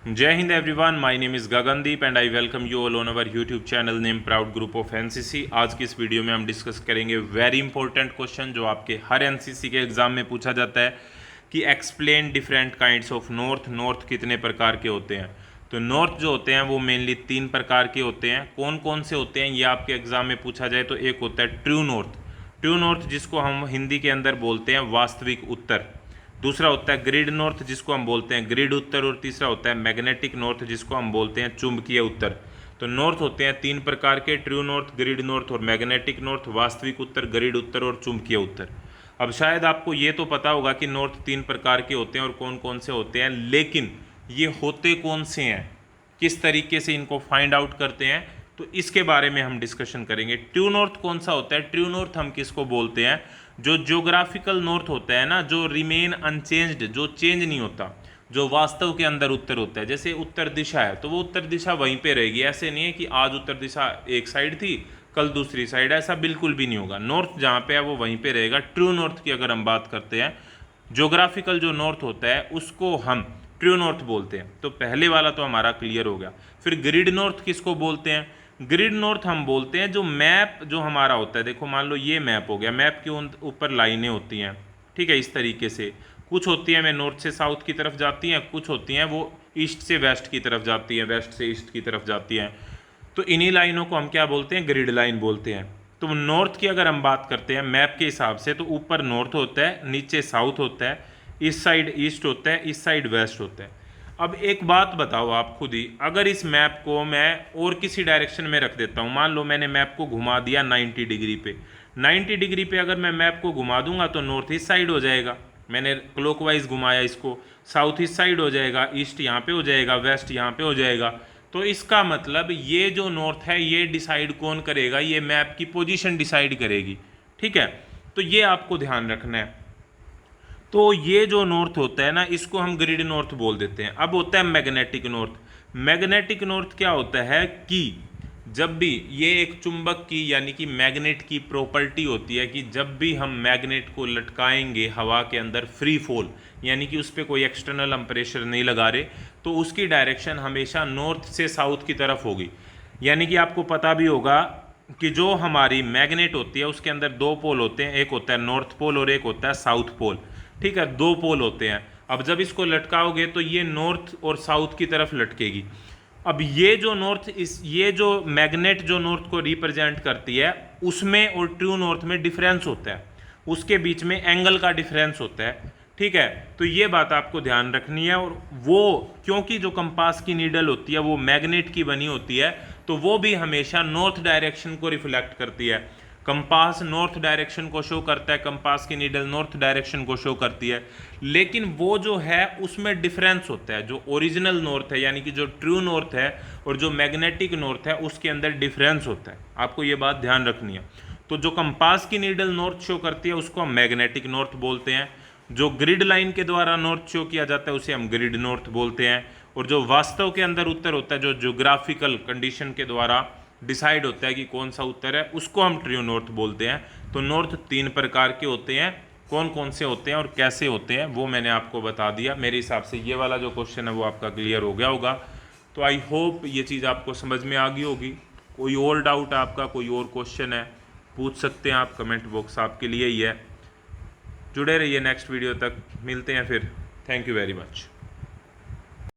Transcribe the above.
जय Hind everyone, my name is Gagandeep and I welcome you all on our YouTube channel name proud group of NCC. आज की इस video में हम discuss करेंगे वेरी इंपॉर्टेंट क्वेश्चन जो आपके हर एनसीसी के एग्जाम में पूछा जाता है कि explain different kinds of north. North कितने प्रकार के होते हैं? तो नॉर्थ जो होते हैं वो मेनली 3 प्रकार के होते हैं। कौन कौन से होते हैं ये आपके एग्जाम में पूछा जाए तो एक होता है ट्रू नॉर्थ। ट्रू नॉर्थ जिसको हम हिंदी के अंदर बोलते हैं वास्तविक उत्तर। दूसरा होता है ग्रिड नॉर्थ जिसको हम बोलते हैं ग्रिड उत्तर। और तीसरा होता है मैग्नेटिक नॉर्थ जिसको हम बोलते हैं चुंबकीय उत्तर। तो नॉर्थ होते हैं 3 प्रकार के, ट्रू नॉर्थ, ग्रिड नॉर्थ और मैग्नेटिक नॉर्थ। वास्तविक उत्तर, ग्रिड उत्तर और चुंबकीय उत्तर। अब शायद आपको ये तो पता होगा कि नॉर्थ 3 प्रकार के होते हैं और कौन कौन से होते हैं, लेकिन ये होते कौन से हैं, किस तरीके से इनको फाइंड आउट करते हैं, तो इसके बारे में हम डिस्कशन करेंगे। ट्रू नॉर्थ कौन सा होता है? ट्रू नॉर्थ हम किसको बोलते हैं? जो ज्योग्राफिकल नॉर्थ होता है ना, जो रिमेन अनचेंज्ड, जो चेंज नहीं होता, जो वास्तव के अंदर उत्तर होता है। जैसे उत्तर दिशा है तो वो उत्तर दिशा वहीं पे रहेगी। ऐसे नहीं है कि आज उत्तर दिशा एक साइड थी कल दूसरी साइड, ऐसा बिल्कुल भी नहीं होगा। नॉर्थ जहाँ पे है वो वहीं पे रहेगा। ट्रू नॉर्थ की अगर हम बात करते हैं, ज्योग्राफिकल जो नॉर्थ होता है उसको हम ट्रू नॉर्थ बोलते हैं। तो पहले वाला तो हमारा क्लियर हो गया। फिर ग्रिड नॉर्थ किसको बोलते हैं? ग्रिड नॉर्थ हम बोलते हैं जो मैप जो हमारा होता है। देखो मान लो ये मैप हो गया, मैप के ऊपर लाइनें होती हैं, ठीक है, इस तरीके से। कुछ होती हैं वे नॉर्थ से साउथ की तरफ जाती हैं, कुछ होती हैं वो ईस्ट से वेस्ट की तरफ जाती हैं, वेस्ट से ईस्ट की तरफ जाती हैं। तो इन्हीं लाइनों को हम क्या बोलते हैं? ग्रिड लाइन बोलते हैं। तो नॉर्थ की अगर हम बात करते हैं मैप के हिसाब से, तो ऊपर नॉर्थ होता है, नीचे साउथ होता है, इस साइड ईस्ट होता है, इस साइड वेस्ट होता है। अब एक बात बताओ आप खुद ही, अगर इस मैप को मैं और किसी डायरेक्शन में रख देता हूँ, मान लो मैंने मैप को घुमा दिया 90 डिग्री पे, 90 डिग्री पे अगर मैं मैप को घुमा दूंगा तो नॉर्थ ईस्ट साइड हो जाएगा। मैंने क्लॉकवाइज घुमाया इसको, साउथ ईस्ट साइड हो जाएगा, ईस्ट यहाँ पे हो जाएगा, वेस्ट यहाँ पे हो जाएगा। तो इसका मतलब ये जो नॉर्थ है ये डिसाइड कौन करेगा? ये मैप की पोजीशन डिसाइड करेगी, ठीक है। तो ये आपको ध्यान रखना है। तो ये जो नॉर्थ होता है ना, इसको हम ग्रिड नॉर्थ बोल देते हैं। अब होता है मैग्नेटिक नॉर्थ। मैग्नेटिक नॉर्थ क्या होता है कि जब भी ये एक चुंबक की यानी कि मैग्नेट की प्रॉपर्टी होती है कि जब भी हम मैग्नेट को लटकाएंगे हवा के अंदर फ्री फॉल, यानी कि उस पर कोई एक्सटर्नल हम प्रेशर नहीं लगा रहे, तो उसकी डायरेक्शन हमेशा नॉर्थ से साउथ की तरफ होगी। यानी कि आपको पता भी होगा कि जो हमारी मैग्नेट होती है उसके अंदर 2 पोल होते हैं, एक होता है नॉर्थ पोल और एक होता है साउथ पोल, ठीक है, 2 पोल होते हैं। अब जब इसको लटकाओगे तो ये नॉर्थ और साउथ की तरफ लटकेगी। अब ये जो नॉर्थ, इस ये जो मैग्नेट जो नॉर्थ को रिप्रेजेंट करती है उसमें और ट्रू नॉर्थ में डिफरेंस होता है, उसके बीच में एंगल का डिफरेंस होता है, ठीक है। तो ये बात आपको ध्यान रखनी है। और वो क्योंकि जो कंपास की नीडल होती है वो मैग्नेट की बनी होती है, तो वो भी हमेशा नॉर्थ डायरेक्शन को रिफ्लेक्ट करती है। कंपास नॉर्थ डायरेक्शन को शो करता है, कंपास की नीडल नॉर्थ डायरेक्शन को शो करती है। लेकिन वो जो है उसमें डिफरेंस होता है। जो ओरिजिनल नॉर्थ है यानी कि जो ट्रू नॉर्थ है और जो मैग्नेटिक नॉर्थ है उसके अंदर डिफरेंस होता है। आपको ये बात ध्यान रखनी है। तो जो कंपास की नीडल नॉर्थ शो करती है उसको हम मैग्नेटिक नॉर्थ बोलते हैं। जो ग्रिड लाइन के द्वारा नॉर्थ शो किया जाता है उसे हम ग्रिड नॉर्थ बोलते हैं। और जो वास्तव के अंदर उत्तर होता है, जो ज्योग्राफिकल कंडीशन के द्वारा डिसाइड होता है कि कौन सा उत्तर है, उसको हम ट्रू नॉर्थ बोलते हैं। तो नॉर्थ 3 प्रकार के होते हैं। कौन कौन से होते हैं और कैसे होते हैं वो मैंने आपको बता दिया। मेरे हिसाब से ये वाला जो क्वेश्चन है वो आपका क्लियर हो गया होगा। तो आई होप ये चीज़ आपको समझ में आ गई होगी। कोई और डाउट है आपका, कोई और क्वेश्चन है, पूछ सकते हैं आप, कमेंट बॉक्स आपके लिए ही है। जुड़े रहिए, नेक्स्ट वीडियो तक मिलते हैं फिर। Thank you very much.